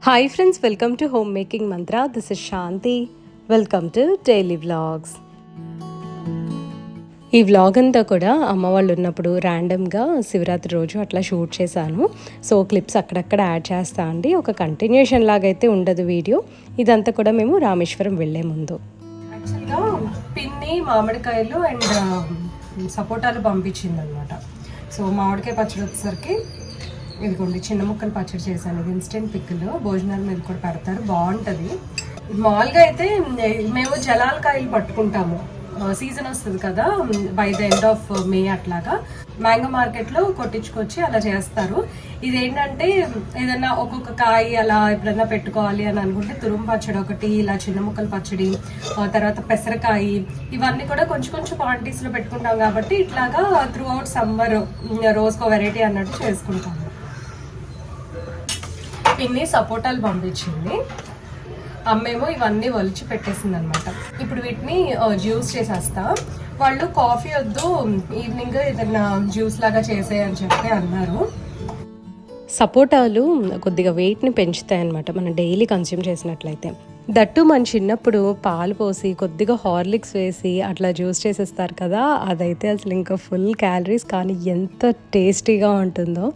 Hi friends, welcome to Homemaking Mantra. This is Shanti. Welcome to Daily Vlogs. ఈ vlog అంతా కూడా అమ్మ వాళ్ళు ఉన్నప్పుడు ర్యాండమ్గా శివరాత్రి రోజు అట్లా షూట్ చేశాను. సో క్లిప్స్ అక్కడక్కడ యాడ్ చేస్తా అండి. ఒక కంటిన్యూషన్ లాగైతే ఉండదు వీడియో. ఇదంతా కూడా మేము రామేశ్వరం వెళ్ళే ముందు. యాక్చువల్గా పిన్ని మామిడికాయలు అండ్ సపోటాలు పంపించింది అనమాట. సో మామిడికాయ పచ్చడి వచ్చేసరికి ఇదిగోండి చిన్న ముక్కలు పచ్చడి చేశాను. ఇది ఇన్స్టెంట్ పిక్కులు భోజనాల మీద కూడా పెడతారు, బాగుంటుంది. మామూలుగా అయితే మేము జలాలకాయలు పట్టుకుంటాము, సీజన్ వస్తుంది కదా by the end of May అట్లాగా మ్యాంగో మార్కెట్లో కొట్టించుకొచ్చి అలా చేస్తారు. ఇదేంటంటే ఏదన్నా ఒక్కొక్క కాయ అలా ఎప్పుడన్నా పెట్టుకోవాలి అని అనుకుంటే తురుము పచ్చడి ఒకటి, ఇలా చిన్న ముక్కలు పచ్చడి, తర్వాత పెసరకాయ, ఇవన్నీ కూడా కొంచెం కొంచెం క్వాంటిటీస్లో పెట్టుకుంటాం కాబట్టి ఇట్లాగా త్రూ అవుట్ సమ్మర్ రోజుకో వెరైటీ అన్నట్టు చేసుకుంటాము. పిన్ని సపోటాలు పంపించింది, అమ్మేమో ఇవన్నీ ఒలిచి పెట్టేసింది అనమాట. ఇప్పుడు వీటిని జ్యూస్ చేసేస్తా. వాళ్ళు కాఫీ వద్దు, ఈవినింగ్ ఏదైనా జ్యూస్ లాగా చేసేయని చెప్పి అన్నారు. సపోటాలు కొద్దిగా వెయిట్ని పెంచుతాయి అనమాట మనం డైలీ కన్స్యూమ్ చేసినట్లయితే. దట్టు మన చిన్నప్పుడు పాలు పోసి కొద్దిగా హార్లిక్స్ వేసి అట్లా జ్యూస్ చేసేస్తారు కదా, అదైతే అసలు ఇంకా ఫుల్ క్యాలరీస్, కానీ ఎంత టేస్టీగా ఉంటుందో.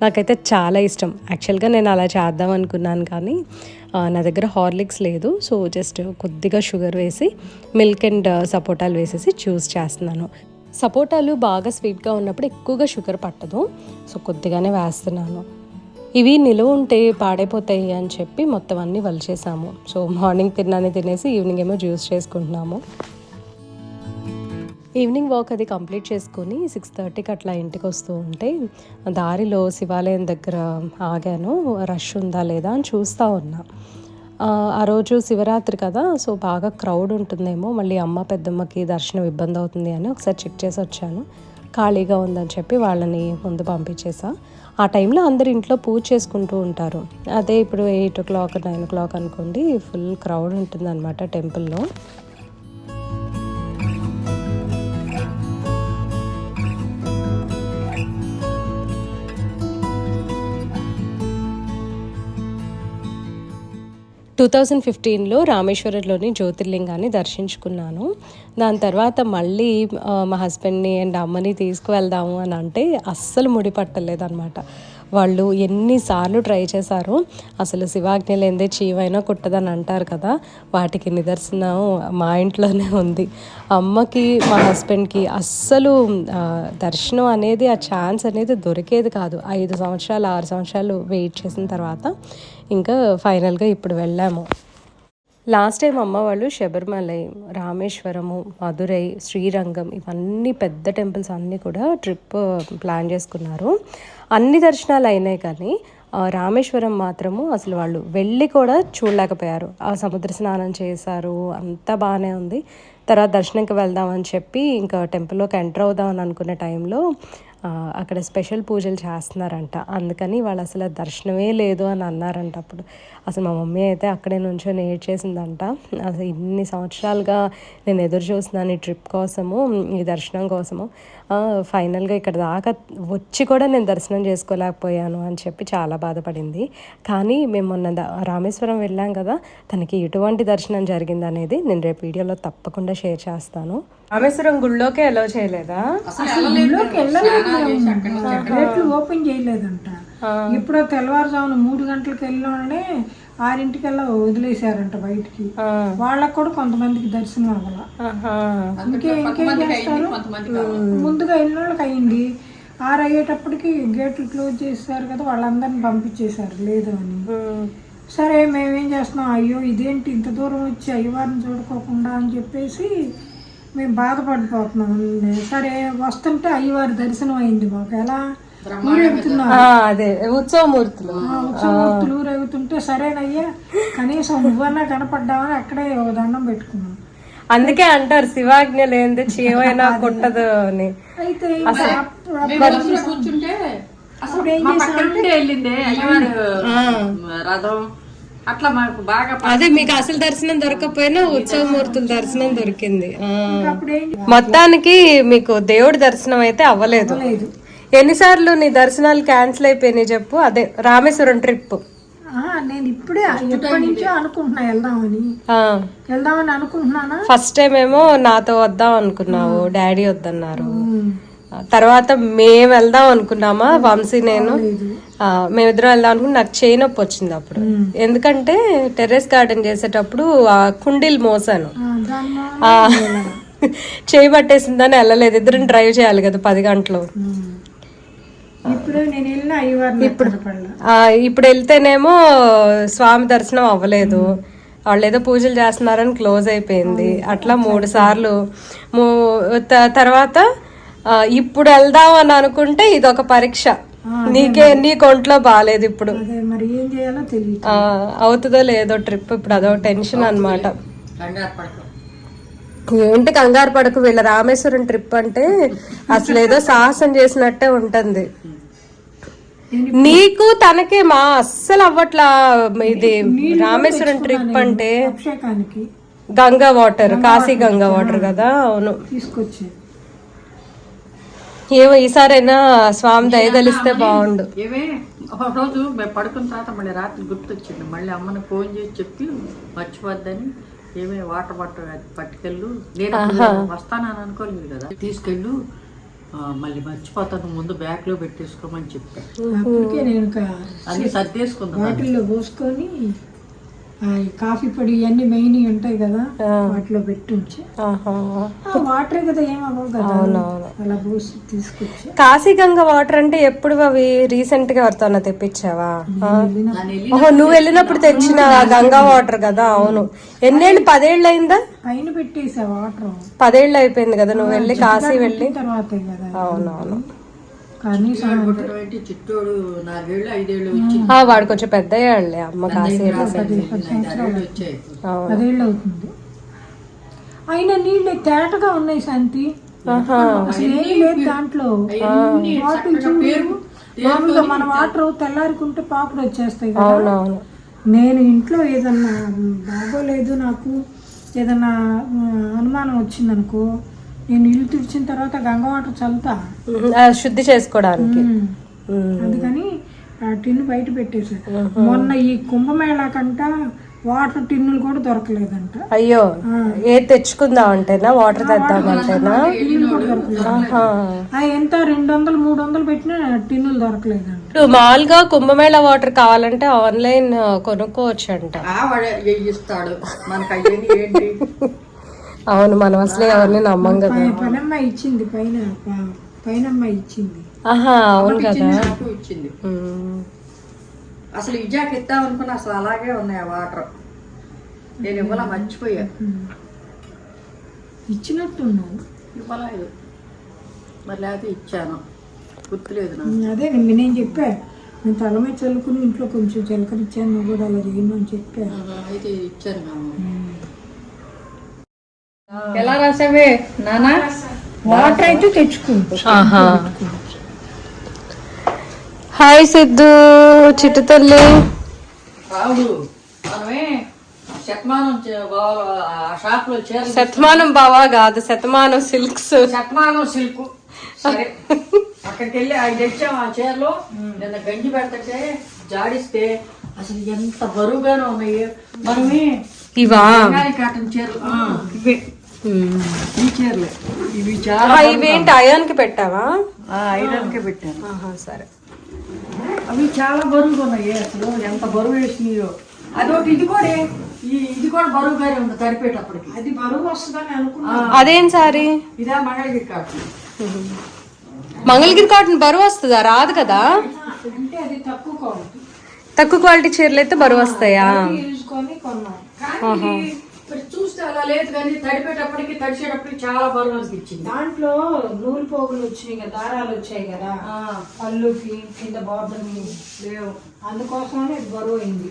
నాకైతే చాలా ఇష్టం. యాక్చువల్గా నేను అలా చేద్దాం అనుకున్నాను కానీ నా దగ్గర హార్లిక్స్ లేదు. సో జస్ట్ కొద్దిగా షుగర్ వేసి మిల్క్ అండ్ సపోటాలు వేసేసి జ్యూస్ చేస్తున్నాను. సపోటాలు బాగా స్వీట్గా ఉన్నప్పుడు ఎక్కువగా షుగర్ పట్టదు, సో కొద్దిగానే వేస్తున్నాను. ఇవి నిలువ ఉంటే పాడైపోతాయి అని చెప్పి మొత్తం అన్నీ వలిచేసాము. సో మార్నింగ్ తిన్నానే తినేసి ఈవినింగ్ ఏమో జ్యూస్ చేసుకుంటున్నాము. ఈవినింగ్ వాక్ అది కంప్లీట్ చేసుకొని 6:30కి అట్లా ఇంటికి వస్తూ ఉంటే దారిలో శివాలయం దగ్గర ఆగాను. రష్ ఉందా లేదా అని చూస్తూ ఉన్నా. ఆ రోజు శివరాత్రి కదా, సో బాగా క్రౌడ్ ఉంటుందేమో, మళ్ళీ అమ్మ పెద్దమ్మకి దర్శనం ఇబ్బంది అవుతుంది అని ఒకసారి చెక్ చేసి వచ్చాను. ఖాళీగా ఉందని చెప్పి వాళ్ళని ముందు పంపించేసా. ఆ టైంలో అందరు ఇంట్లో పూజ చేసుకుంటూ ఉంటారు. అదే ఇప్పుడు 8 o'clock 9 o'clock అనుకోండి, ఫుల్ క్రౌడ్ ఉంటుందన్నమాట టెంపుల్లో. టూ 2015లో రామేశ్వరంలోని జ్యోతిర్లింగాన్ని దర్శించుకున్నాను. దాని తర్వాత మళ్ళీ మా హస్బెండ్ని అండ్ అమ్మని తీసుకువెళ్దాము అని అంటే అస్సలు ముడిపట్టలేదు అనమాట. వాళ్ళు ఎన్నిసార్లు ట్రై చేశారో, అసలు శివాజ్ఞ లేనిదే చీవైనా కుట్టదని అంటారు కదా, వాటికి నిదర్శనం మా ఇంట్లోనే ఉంది. అమ్మకి మా హస్బెండ్కి అస్సలు దర్శనం అనేది, ఆ ఛాన్స్ అనేది దొరికేది కాదు. 5 సంవత్సరాలు 6 సంవత్సరాలు వెయిట్ చేసిన తర్వాత ఇంకా ఫైనల్గా ఇప్పుడు వెళ్ళాము. లాస్ట్ టైం అమ్మ వాళ్ళు శబరిమలై, రామేశ్వరము, మధురై, శ్రీరంగం, ఇవన్నీ పెద్ద టెంపుల్స్ అన్నీ కూడా ట్రిప్ ప్లాన్ చేసుకున్నారు. అన్ని దర్శనాలు అయినాయి కానీ రామేశ్వరం మాత్రము అసలు వాళ్ళు వెళ్ళి కూడా చూడలేకపోయారు. ఆ సముద్ర స్నానం చేశారు, అంతా బాగానే ఉంది. తర్వాత దర్శనంకి వెళ్దామని చెప్పి ఇంకా టెంపుల్లోకి ఎంటర్ అవుదామని అనుకునే టైంలో అక్కడ స్పెషల్ పూజలు చేస్తున్నారంట. అందుకని వాళ్ళు అసలు దర్శనమే లేదు అని అన్నారంట. అప్పుడు అసలు మా మమ్మీ అయితే అక్కడే నుంచొని ఏడ్చేసిందంట. అసలు ఇన్ని సంవత్సరాలుగా నేను ఎదురు చూస్తున్నాను ఈ ట్రిప్ కోసము, ఈ దర్శనం కోసము, ఫైనల్గా ఇక్కడ దాకా వచ్చి కూడా నేను దర్శనం చేసుకోలేకపోయాను అని చెప్పి చాలా బాధపడింది. కానీ మేము మొన్న రామేశ్వరం వెళ్ళాం కదా, తనకి ఎటువంటి దర్శనం జరిగింది అనేది నేను రేపు వీడియోలో తప్పకుండా షేర్ చేస్తాను. రామేశ్వరం గుళ్ళోకే అలౌ చేయలేదా? గేట్లు ఓపెన్ చేయలేదంట. ఇప్పుడు తెల్లవారుజామున 3 గంటలకు వెళ్ళే 6ంటికల్లా వదిలేశారంట బయటికి. వాళ్ళకు కూడా కొంతమందికి దర్శనం అవ్వాల. ఇంకేం చేస్తారు, ముందుగా వెళ్ళిన వాళ్ళకి అయింది. 6 అయ్యేటప్పటికి గేట్లు క్లోజ్ చేశారు కదా, వాళ్ళందరినీ పంపించేశారు లేదు అని. సరే మేమేం చేస్తున్నాం, అయ్యో ఇదేంటి ఇంత దూరం వచ్చి అయ్యవారిని చూడుకోకుండా అని చెప్పేసి మేము బాధపడిపోతున్నాం. సరే వస్తుంటే అయ్యవారి దర్శనం అయింది మాకు. ఎలా ఊరెగుతున్నారు, అదే ఉత్సవమూర్తులు ఊరెగుతుంటే సరేనయ్యా కనీసం నువ్వన్నా కనపడ్డామని అక్కడే ఒక దండం పెట్టుకున్నాం. అందుకే అంటారు శివాజ్ఞ లేనిదే చీమైనా కొట్టదు అని. అయితే అట్లా మాకు బాగా అదే మీకు అసలు దర్శనం దొరకపోయినా ఉత్సవమూర్తుల దర్శనం దొరికింది. మొత్తానికి మీకు దేవుడి దర్శనం అయితే అవ్వలేదు. ఎన్నిసార్లు నీ దర్శనాలు క్యాన్సిల్ అయిపోయినాయి చెప్పు? అదే రామేశ్వరం ట్రిప్ నేను ఇప్పుడే ఎప్పటి నుంచో అనుకుంటున్నా వెళ్దామని అనుకుంటున్నానా. ఫస్ట్ టైం ఏమో నాతో వద్దాం అనుకున్నావు, డాడీ వద్దన్నారు. తర్వాత మేము వెళ్దాం అనుకున్నామా, వంశీ నేను మేమిద్దరం వెళ్దాం అనుకుని నాకు చేయి నొప్పి వచ్చింది అప్పుడు. ఎందుకంటే టెర్రస్ గార్డెన్ చేసేటప్పుడు ఆ కుండీలు మోసాను, చేయి పట్టేసిందని వెళ్ళలేదు. ఇద్దరం డ్రైవ్ చేయాలి కదా 10 గంటలు. ఇప్పుడు వెళ్తేనేమో స్వామి దర్శనం అవ్వలేదు, వాళ్ళు ఏదో పూజలు చేస్తున్నారని క్లోజ్ అయిపోయింది. అట్లా 3 సార్లు. తర్వాత ఇప్పుడు వెళ్దాం అని అనుకుంటే ఇదొక పరీక్ష. నీకు ఒంట్లో బాగాలేదు ఇప్పుడు, అవుతుందో లేదో ట్రిప్. ఇప్పుడు అదో టెన్షన్ అన్నమాట. ఏంటి కంగారు పడకు, వీళ్ళ రామేశ్వరం ట్రిప్ అంటే అసలు ఏదో సాహసం చేసినట్టే ఉంటుంది. నీకు తనకే మా అస్సలు అవ్వట్లా. ఇది రామేశ్వరం ట్రిప్ అంటే గంగా వాటర్, కాశీ గంగా వాటర్ కదా. అవును, తీసుకొచ్చి ఏమో ఈసారైనా స్వామి దయదలిస్తే బాగుండు. ఏమే ఒక రోజు మేము పడుకున్న తర్వాత మళ్ళీ రాత్రి గుర్తొచ్చింది. మళ్ళీ అమ్మని ఫోన్ చేసి చెప్పి మర్చిపోద్దని, ఏమే వాటర్ బాటిల్ పట్టుకెళ్ళు, నేను వస్తానని అనుకోలేదు కదా, తీసుకెళ్ళు, మళ్ళీ మర్చిపోతాను, ముందు బ్యాగ్ లో పెట్టేసుకోమని చెప్పాను. నేను అన్ని సర్దేసుకున్నాను, బాటిల్లో పోసుకొని కాఫీ పొడి ఇవన్నీ మెయిన్ ఉంటాయి కదా వాటిలో పెట్టుంచి, వాటరే కదా ఏమవ్వవు కదా, అలా పోసి తీసుకొచ్చి. కాశీగంగా వాటర్ అంటే ఎప్పుడు అవి రీసెంట్ గా ఎవరితోనా తెప్పించావా? నువ్వు వెళ్ళినప్పుడు తెచ్చిన గంగా వాటర్ కదా. అవును, ఎన్నేళ్ళు? 10 ఏళ్ళు అయిందా? పైన పెట్టేసా వాటర్. 10 ఏళ్ళు అయిపోయింది కదా నువ్వు వెళ్ళి, కాశీ వెళ్ళి. తర్వాతే కదా. అవునవును, చిట్టోడు 4 ఏళ్ళు 5 ఏళ్ళు వాడు కొంచెం పెద్ద అయ్యాడులే. అమ్మ కాశీ 10 ఏళ్ళు అవుతుంది. అయినా నీళ్ళు తేటగా ఉన్నాయి శాంతి, అసలు ఏం లేదు దాంట్లో. మామూలుగా మన వాటర్ తెల్లారుకుంటే పాకుడు వచ్చేస్తాయి కదా. నేను ఇంట్లో ఏదన్నా బాగోలేదు, నాకు ఏదన్నా అనుమానం వచ్చిందనుకో, నేను ఇల్లు తుడిచిన తర్వాత గంగా వాటర్ చల్లుతా శుద్ధి చేసుకోవడానికి. అందుకని ఆ టిన్ను బయట పెట్టేశారు. మొన్న ఈ కుంభమేళా కంట వాటర్ టిన్నులు కూడా దొరకలేదంట. అయ్యో, ఏ తెచ్చుకుందాం అంటేనా, వాటర్ తెద్దామంటేనా? ఎంత 200-300 పెట్టినా టిన్నులు దొరకలేదంట. మామూలుగా కుంభమేళా వాటర్ కావాలంటే ఆన్లైన్ కొనుక్కోవచ్చు అంట. ఇస్తాడు మనకి అయ్యేది ఏంటి. అవును, మనం అసలు ఎవరిని నమ్మం కదా. పనమ్మాయి ఇచ్చింది, పైన అమ్మాయి ఇచ్చింది. అవును కదా, ఇచ్చింది. అసలు ఇజాకి ఇద్దాం అనుకున్నా, అసలు అలాగే ఉన్నాయి వాటర్. నేను ఇవ్వాల మర్చిపోయా. ఇచ్చినట్టున్నాను, ఇవ్వలేదు మరి, లేకపోతే ఇచ్చాను, గుర్తులేదు నాకు. అదే నేను చెప్పా, నేను తల మీద చల్లుకుని ఇంట్లో కొంచెం చిలకరిచ్చాను, నువ్వు కూడా అలా చేయను అని చెప్పా. అయితే ఇచ్చాను. ఎలా రాసావే నానా? వాటర్ అయితే తెచ్చుకుంటా. హాయ్ సిద్ధు, చిట్టు తల్లి. రావుడు మనమే శతమానం షాప్ లో చీర, శతమానం బావా కాదు, శతమానం సిల్క్స్. శతమానం సిల్క్. సరే, అక్కడికి వెళ్ళి అవి తెచ్చాం. ఆ చీరలో నిన్న గంజి పెడతంటే జాడిస్తే అసలు ఎంత బరువుగానే ఉన్నాయి. మనమే ఇవా కాటన్ చీరలు, ఇవే ఈ చీరలు. ఇవి చాలా, ఇవేంటి అయాన్ కి పెట్టావా? ఐరన్ కే పెట్టాను. సరే, అవి చాలా బరువుగా ఉన్నాయి. అసలు ఎంత బరువు వేసినాయో. అదొకటి, ఇది కూడా ఇది కూడా బరువుగానే ఉంది తడిపేటప్పటికి. అది బరువు వస్తుందని అనుకున్నా. అదేం సారీ? ఇదా మంగళగిరి కాటన్. మంగళగిరి కాటన్ బరువు వస్తుందా? రాదు కదా. అంటే అది తక్కువ క్వాలిటీ. తక్కువ క్వాలిటీ చీరలు అయితే బరువు వస్తాయా? చూస్తే అలా లేదు, కానీ తడిపేటప్పటికి తడిచేటప్పటికి చాలా బరువు అనిపించింది. దాంట్లో నూలు పోగులు వచ్చినాయి కదా, దారాలు వచ్చాయి కదా, పళ్ళుకి కింద బార్డర్ లేవు, అందుకోసమే బరువు అయింది.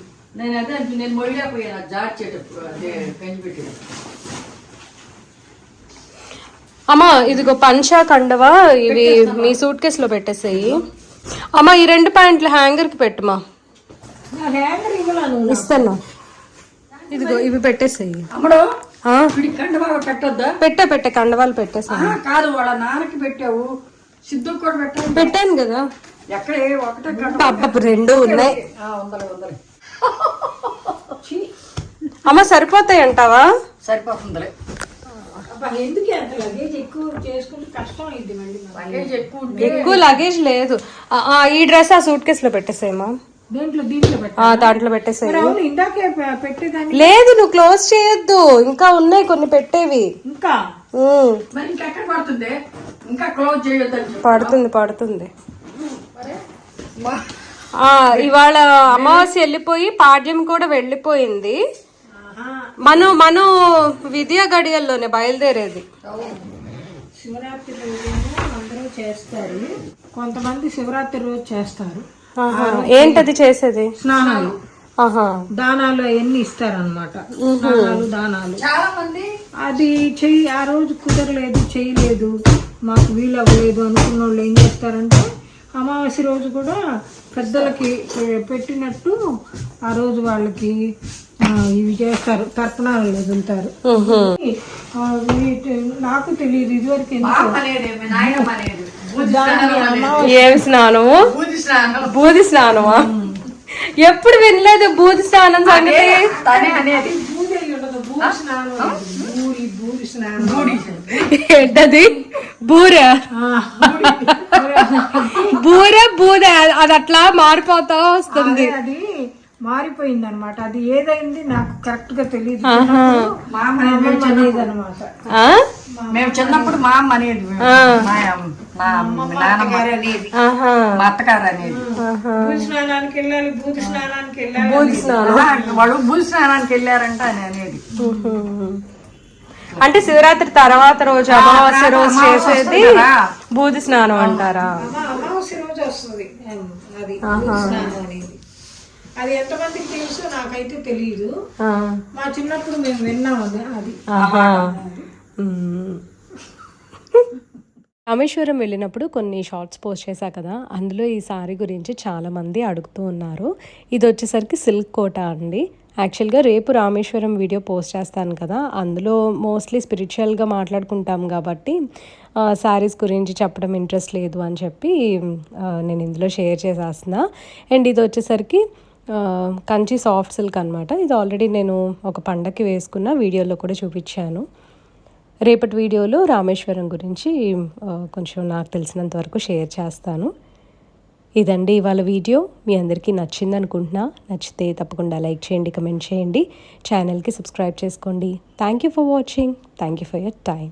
నేను మొయ్యలేకపోయాను జాడ్చేటప్పుడు, అదే కంచి పెట్టేటప్పుడు. అమ్మా ఇదిగో పంచా కండవా, ఇవి మీ సూట్ కేసులో పెట్టేసేయి. అమ్మా ఈ 2 ప్యాంట్లు హ్యాంగర్ కి పెట్టుమా. ఇస్తాను, ఇదిగో ఇవి పెట్టేసేయి. అమ్మడు కండవా పెట్టొద్దా? పెట్టే కండవాళ్ళు పెట్టేసాను. కాదు, వాళ్ళ నాన్నకి పెట్టావు, సిద్ధు కూడా పెట్టాను కదా. ఎక్కడే ఒకటే 2 ఉన్నాయి. అమ్మ సరిపోతాయి అంటావా? సరిపోతుందిలే. అబ్బా ఎందుకు అంత లగేజ్ ఎక్కువ చేసుకుంటే కష్టం అయింది మళ్ళీ. లగేజ్ ఎక్కువ ఉంటే ఎక్కువ లగేజ్ లేదు. ఈ డ్రెస్ ఆ సూట్ కేసులో పెట్టేసేమా? దీంట్లో దాంట్లో పెట్టేసేయి. అవును ఇందాకే పెట్టేదాన్ని. లేదు నువ్వు క్లోజ్ చేయొద్దు, ఇంకా ఉన్నాయి కొన్ని పెట్టేవి. ఇంకా మరి ఇంకెక్కడ పడుతుంది? ఇంకా క్లోజ్ చేయొద్దని పడుతుంది. ఇవాళ అమావాస్య వెళ్ళిపోయి పాడ్యం కూడా వెళ్ళిపోయింది. మనం విద్యా గడియల్లోనే బయలుదేరేది. శివరాత్రి రోజు అందరూ చేస్తారు, కొంతమంది శివరాత్రి రోజు చేస్తారు. ఏంటది చేసేది? స్నానాలు, దానాలు అవన్నీ ఇస్తారనమాట. స్నానాలు దానాలు చాలా మంది అది చెయ్యి ఆ రోజు కుదరలేదు, చేయలేదు, మాకు వీలు అవ్వలేదు అనుకున్న వాళ్ళు ఏం చేస్తారంటే అమావాస్య రోజు కూడా పెద్దలకి పెట్టినట్టు ఆ రోజు వాళ్ళకి ఇవి చేస్తారు, తర్పణాలు వదులుతారు. నాకు తెలియదు ఇదివరకు ఏమి స్నానము? బూది స్నానమా? ఎప్పుడు వినలేదు బూది స్నానం సంగతి. ఏంటది? బూర బూద అది అట్లా మారిపోతా వస్తుంది. అది మారిపోయింది అనమాట. అది ఏదైంది నాకు కరెక్ట్ గా తెలియదు. మేము చిన్నప్పుడు మా అమ్మ అనేది, మా నాన్నమ్మ అనేది, మా అత్తగారు అనేది బూది స్నానానికి వెళ్ళాలి, బూది స్నానానికి వెళ్ళాలి. వాళ్ళు బూది స్నానానికి వెళ్ళారంట అని అనేది. అంటే శివరాత్రి తర్వాత రోజు అమావాస్య రోజు చేసేది బూది స్నానం అంటారా? అమావాస్య రోజు వస్తుంది అది స్నానం అనేది. అది ఎంతమందికి తెలుసు నాకైతే తెలియదు. మా చిన్నప్పుడు మేము విన్నాము అది. రామేశ్వరం వెళ్ళినప్పుడు కొన్ని షార్ట్స్ పోస్ట్ చేశా కదా, అందులో ఈ సారీ గురించి చాలామంది అడుగుతూ ఉన్నారు. ఇది వచ్చేసరికి సిల్క్ కోట అండి. యాక్చువల్గా రేపు రామేశ్వరం వీడియో పోస్ట్ చేస్తాను కదా, అందులో మోస్ట్లీ స్పిరిచువల్గా మాట్లాడుకుంటాం కాబట్టి శారీస్ గురించి చెప్పడం ఇంట్రెస్ట్ లేదు అని చెప్పి నేను ఇందులో షేర్ చేసేస్తున్నా. అండ్ ఇది వచ్చేసరికి కంచి సాఫ్ట్ సిల్క్ అనమాట. ఇది ఆల్రెడీ నేను ఒక పండగకి వేసుకున్న వీడియోలో కూడా చూపించాను. రేపటి వీడియోలో రామేశ్వరం గురించి కొంచెం నాకు తెలిసినంత వరకు షేర్ చేస్తాను. ఇదండి ఇవాళ వీడియో. మీ అందరికీ నచ్చింది అనుకుంటున్నా. నచ్చితే తప్పకుండా లైక్ చేయండి, కమెంట్ చేయండి, ఛానల్కి సబ్స్క్రైబ్ చేసుకోండి. Thank you for watching. Thank you for your time.